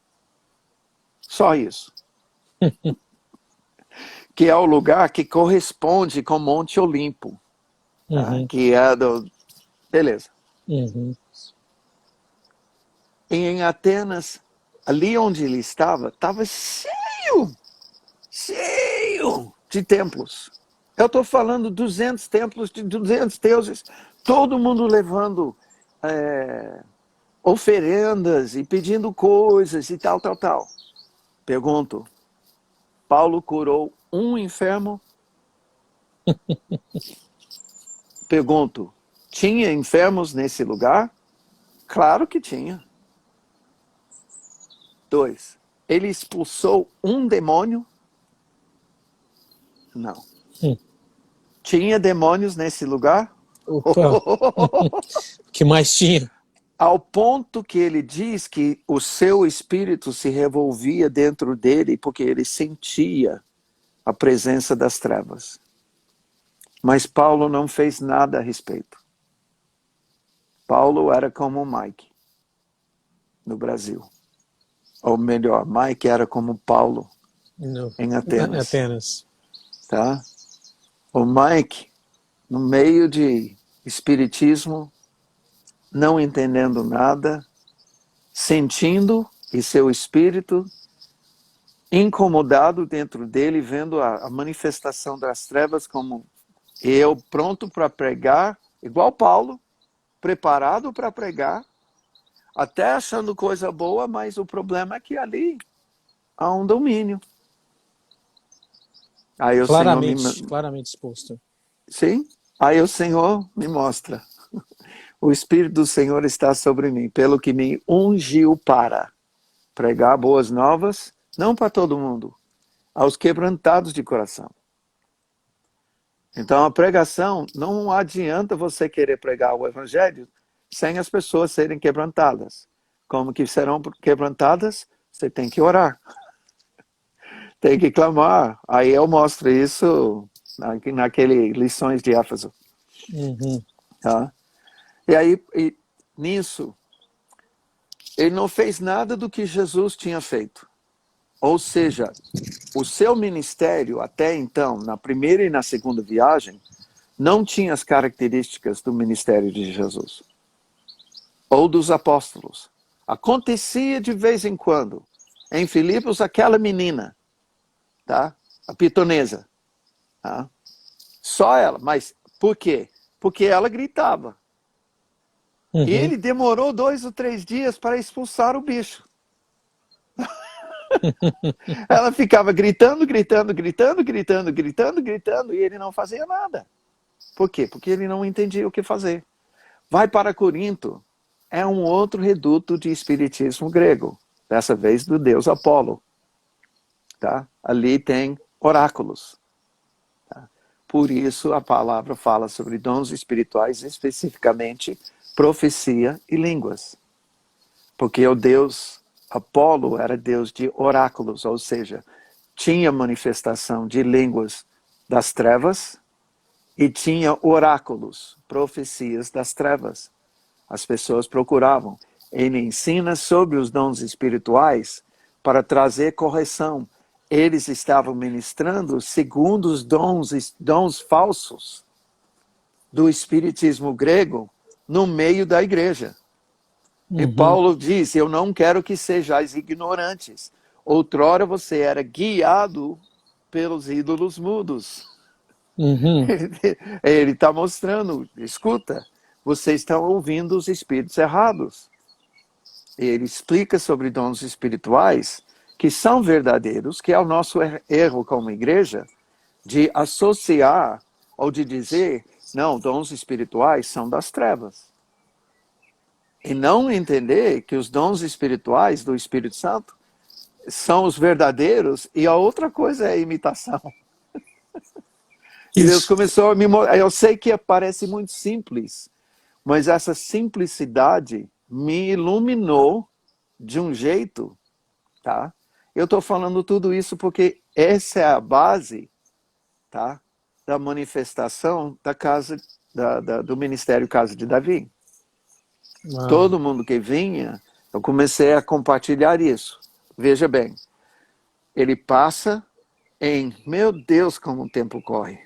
Só isso. Que é o lugar que corresponde com Monte Olimpo. Tá? Uhum. Que é do... Beleza. Uhum. E em Atenas, ali onde ele estava cheio de templos. Eu estou falando 200 templos de 200 deuses, todo mundo levando oferendas e pedindo coisas e tal. Pergunto, Paulo curou um enfermo? Pergunto, tinha enfermos nesse lugar? Claro que tinha. 2. ele expulsou um demônio? Não. Tinha demônios nesse lugar? Opa, que mais tinha? Ao ponto que ele diz que o seu espírito se revolvia dentro dele porque ele sentia a presença das trevas. Mas Paulo não fez nada a respeito. Paulo era como Mike no Brasil. Ou melhor, Mike era como Paulo em Atenas. Atenas. Tá? O Mike, no meio de espiritismo, não entendendo nada, sentindo e seu espírito incomodado dentro dele, vendo a manifestação das trevas como eu pronto para pregar, igual Paulo, preparado para pregar, até achando coisa boa, mas o problema é que ali há um domínio. Aí o Claramente exposto. Sim? Aí o Senhor me mostra. O Espírito do Senhor está sobre mim, pelo que me ungiu para pregar boas novas, não para todo mundo, aos quebrantados de coração. Então a pregação, não adianta você querer pregar o Evangelho sem as pessoas serem quebrantadas. Como que serão quebrantadas? Você tem que orar. Tem que clamar. Aí eu mostro isso naquele Lições de Éfeso. Tá? E aí, nisso, ele não fez nada do que Jesus tinha feito. Ou seja, o seu ministério, até então, na primeira e na segunda viagem, não tinha as características do ministério de Jesus. Ou dos apóstolos. Acontecia de vez em quando. Em Filipos, aquela menina, tá? A pitonesa. Tá? Só ela. Mas por quê? Porque ela gritava. E ele demorou 2 ou 3 dias para expulsar o bicho. Ela ficava gritando, e ele não fazia nada. Por quê? Porque ele não entendia o que fazer. Vai para Corinto, é um outro reduto de espiritismo grego, dessa vez do deus Apolo. Tá? Ali tem oráculos. Tá? Por isso a palavra fala sobre dons espirituais, especificamente profecia e línguas. Porque o deus Apolo era deus de oráculos, ou seja, tinha manifestação de línguas das trevas e tinha oráculos, profecias das trevas. As pessoas procuravam. Ele ensina sobre os dons espirituais para trazer correção. Eles estavam ministrando segundo os dons falsos do espiritismo grego no meio da igreja. E Paulo diz, eu não quero que sejais ignorantes. Outrora você era guiado pelos ídolos mudos. Ele está mostrando, escuta, vocês estão ouvindo os espíritos errados. Ele explica sobre dons espirituais que são verdadeiros, que é o nosso erro como igreja, de associar ou de dizer, não, dons espirituais são das trevas. E não entender que os dons espirituais do Espírito Santo são os verdadeiros e a outra coisa é a imitação. E Deus começou a me mostrar. Eu sei que parece muito simples, mas essa simplicidade me iluminou de um jeito, tá? Eu estou falando tudo isso porque essa é a base, tá, da manifestação da casa, do ministério Casa de Davi. Todo mundo que vinha, eu comecei a compartilhar isso. Veja bem, ele passa em... Meu Deus, como o tempo corre.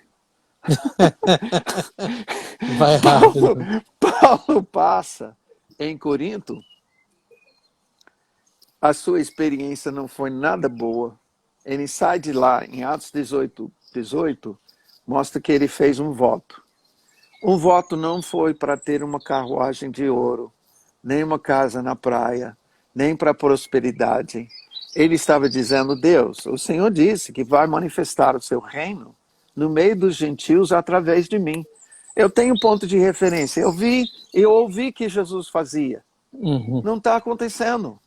Vai rápido. Paulo passa em Corinto. A sua experiência não foi nada boa. Ele sai de lá, em Atos 18, mostra que ele fez um voto. Um voto não foi para ter uma carruagem de ouro, nem uma casa na praia, nem para prosperidade. Ele estava dizendo, Deus, o Senhor disse que vai manifestar o seu reino no meio dos gentios através de mim. Eu tenho ponto de referência. Eu ouvi que Jesus fazia. Não está acontecendo.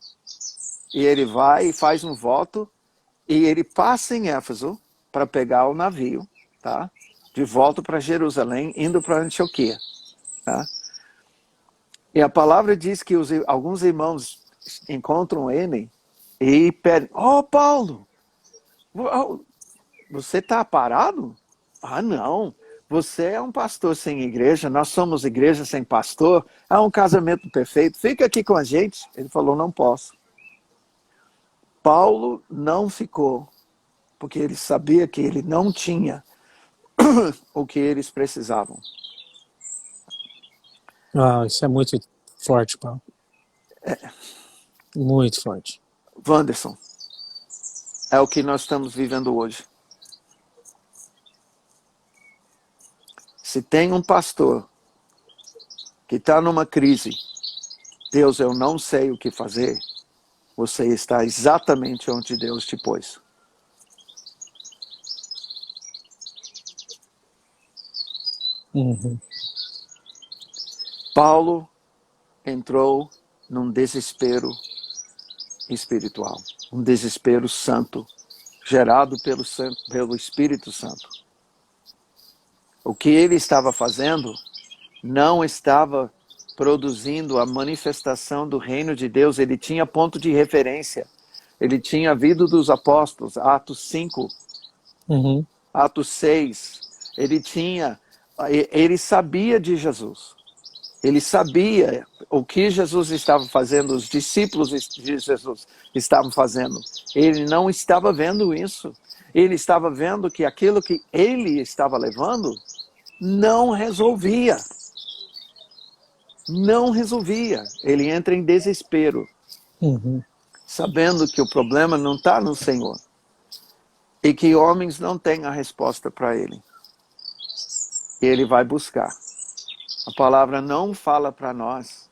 e ele vai e faz um voto, e ele passa em Éfeso para pegar o navio, tá? De volta para Jerusalém, indo para Antioquia. Tá? E a palavra diz que alguns irmãos encontram ele e pedem, Paulo, você está parado? Ah, não. Você é um pastor sem igreja, nós somos igreja sem pastor, há um casamento perfeito, fica aqui com a gente. Ele falou, não posso. Paulo não ficou, porque ele sabia que ele não tinha o que eles precisavam. Isso é muito forte, Paulo. Muito forte. Wanderson, é o que nós estamos vivendo hoje. Se tem um pastor que está numa crise, Deus, eu não sei o que fazer, você está exatamente onde Deus te pôs. Uhum. Paulo entrou num desespero espiritual, um desespero santo, gerado pelo Espírito Santo. O que ele estava fazendo não estava produzindo a manifestação do reino de Deus, ele tinha ponto de referência. Ele tinha a vida dos apóstolos, Atos 5, Uhum. Atos 6. Ele sabia de Jesus. Ele sabia o que Jesus estava fazendo, os discípulos de Jesus estavam fazendo. Ele não estava vendo isso. Ele estava vendo que aquilo que ele estava levando não resolvia. Não resolvia. Ele entra em desespero, sabendo que o problema não está no Senhor e que homens não têm a resposta para ele. E ele vai buscar. A palavra não fala para nós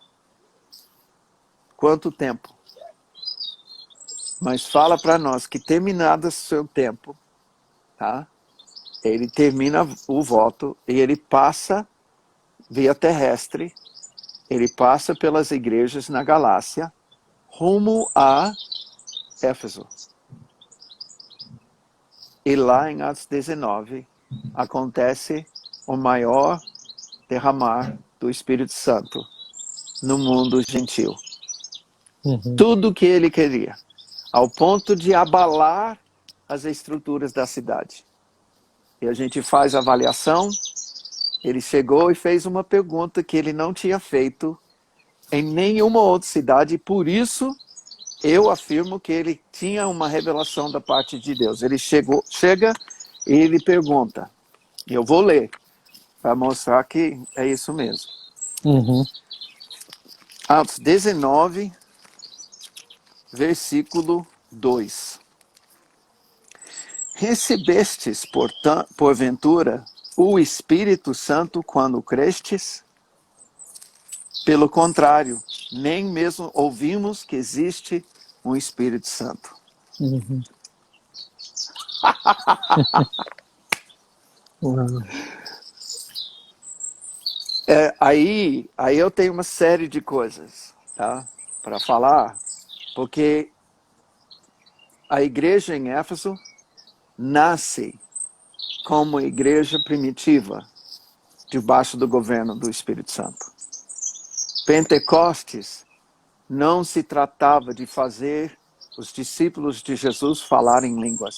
quanto tempo, mas fala para nós que terminado o seu tempo, tá? Ele termina o voto e ele passa via terrestre, ele passa pelas igrejas na Galácia, rumo a Éfeso. E lá em Atos 19, acontece o maior derramar do Espírito Santo no mundo gentil. Tudo que ele queria, ao ponto de abalar as estruturas da cidade. E a gente faz a avaliação, ele chegou e fez uma pergunta que ele não tinha feito em nenhuma outra cidade, e por isso eu afirmo que ele tinha uma revelação da parte de Deus. Ele chega e ele pergunta, e eu vou ler, para mostrar que é isso mesmo. Atos 19, versículo 2. Recebestes, porventura, o Espírito Santo quando crestes? Pelo contrário, nem mesmo ouvimos que existe um Espírito Santo. Aí eu tenho uma série de coisas, tá, para falar, porque a igreja em Éfeso nasce como igreja primitiva, debaixo do governo do Espírito Santo. Pentecostes não se tratava de fazer os discípulos de Jesus falarem línguas.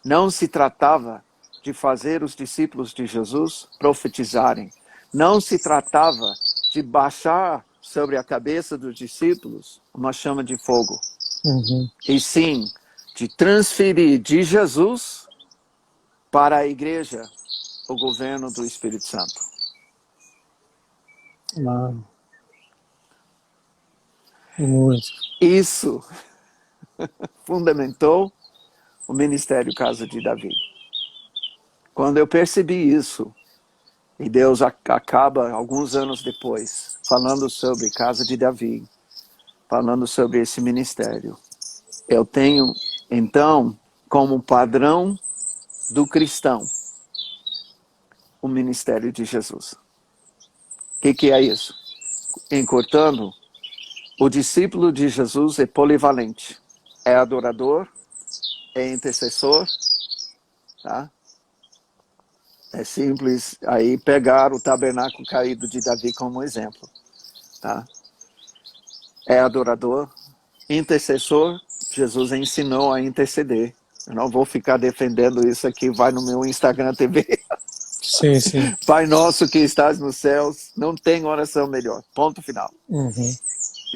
Não se tratava de fazer os discípulos de Jesus profetizarem. Não se tratava de baixar sobre a cabeça dos discípulos uma chama de fogo. E sim, de transferir de Jesus para a igreja o governo do Espírito Santo. Muito. Isso fundamentou o ministério Casa de Davi. Quando eu percebi isso, e Deus acaba, alguns anos depois, falando sobre Casa de Davi, falando sobre esse ministério, eu tenho, então, como padrão do cristão, o ministério de Jesus. O que é isso? Encurtando, O discípulo de Jesus é polivalente. É adorador, é intercessor, tá? É simples aí pegar o tabernáculo caído de Davi como exemplo, tá? É adorador, intercessor. Jesus ensinou a interceder. Eu não vou ficar defendendo isso aqui, vai no meu Instagram TV. Sim, sim. Pai nosso que estás nos céus, não tem oração melhor. Ponto final. Uhum.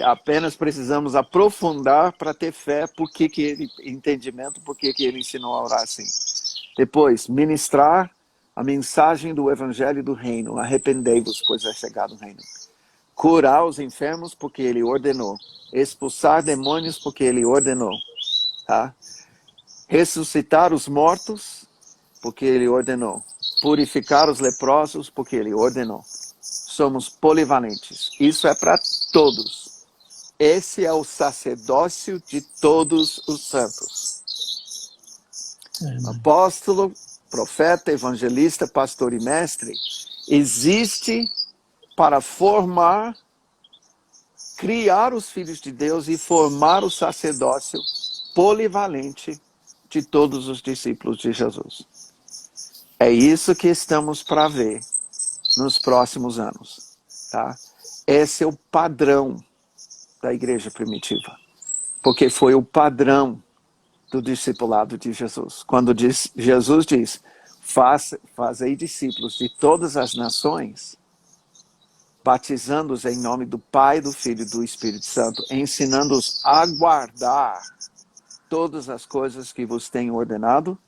Apenas precisamos aprofundar para ter fé, entendimento, por que ele ensinou a orar assim. Depois, ministrar a mensagem do evangelho do reino. Arrependei-vos, pois é chegado o reino. Curar os enfermos, porque ele ordenou. Expulsar demônios, porque ele ordenou. Tá? Ressuscitar os mortos, porque ele ordenou. Purificar os leprosos, porque ele ordenou. Somos polivalentes. Isso é para todos. Esse é o sacerdócio de todos os santos. Apóstolo, profeta, evangelista, pastor e mestre existe para formar, criar os filhos de Deus e formar o sacerdócio polivalente de todos os discípulos de Jesus. É isso que estamos para ver nos próximos anos. Tá? Esse é o padrão da igreja primitiva. Porque foi o padrão do discipulado de Jesus. Quando Jesus diz, fazei discípulos de todas as nações, batizando-os em nome do Pai, do Filho e do Espírito Santo, ensinando-os a guardar todas as coisas que vos tenho ordenado.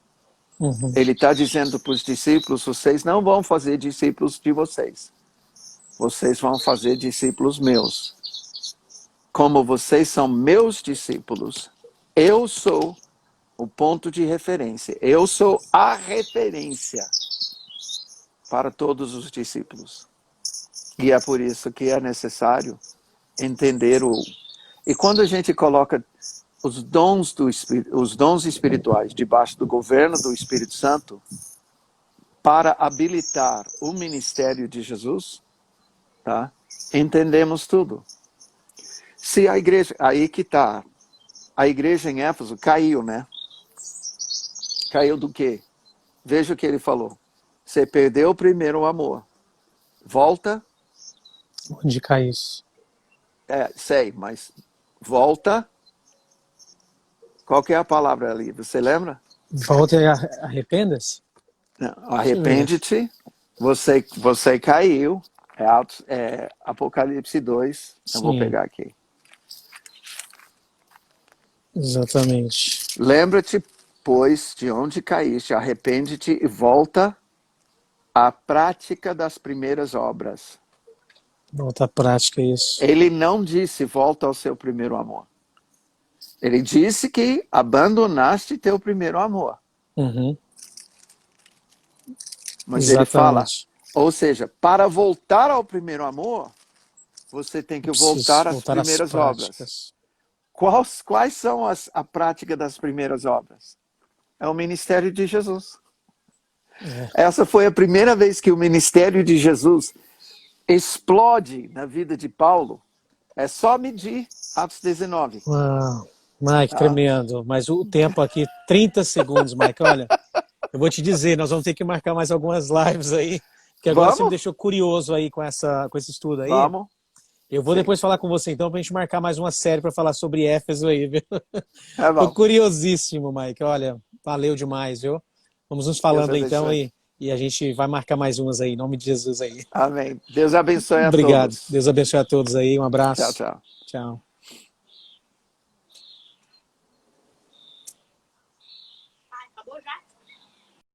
Uhum. Ele está dizendo para os discípulos, vocês não vão fazer discípulos de vocês. Vocês vão fazer discípulos meus. Como vocês são meus discípulos, eu sou o ponto de referência. Eu sou a referência para todos os discípulos. E é por isso que é necessário entender E quando a gente coloca os dons espirituais debaixo do governo do Espírito Santo para habilitar o ministério de Jesus, tá? Entendemos tudo. Se a igreja, aí que está, a igreja em Éfeso caiu, né? Caiu do quê? Veja o que ele falou. Você perdeu o primeiro amor. Volta. Onde cai isso? Sei, mas volta. Qual que é a palavra ali? Você lembra? Volta e arrependa-se? Arrepende-te. Você caiu. É Apocalipse 2. Eu vou pegar aqui. Exatamente. Lembra-te, pois, de onde caíste, arrepende-te e volta à prática das primeiras obras. Volta à prática, isso. Ele não disse volta ao seu primeiro amor. Ele disse que abandonaste teu primeiro amor. Uhum. Mas Exatamente. ele fala, ou seja, para voltar ao primeiro amor, você tem que voltar às primeiras obras. Quais são a prática das primeiras obras? É o ministério de Jesus. Essa foi a primeira vez que o ministério de Jesus explode na vida de Paulo. É só medir Atos 19. Uau. Mike, tremendo. Mas o tempo aqui, 30 segundos, Mike. Olha, eu vou te dizer, nós vamos ter que marcar mais algumas lives aí, porque agora você me deixou curioso aí com esse estudo aí. Vamos. Eu vou depois falar com você, então, pra gente marcar mais uma série para falar sobre Éfeso aí, viu? É bom. Tô curiosíssimo, Mike. Olha, valeu demais, viu? Vamos nos falando aí, então, e a gente vai marcar mais umas aí, em nome de Jesus aí. Amém. Deus abençoe a todos. Obrigado. Deus abençoe a todos aí. Um abraço. Tchau, tchau. Tchau.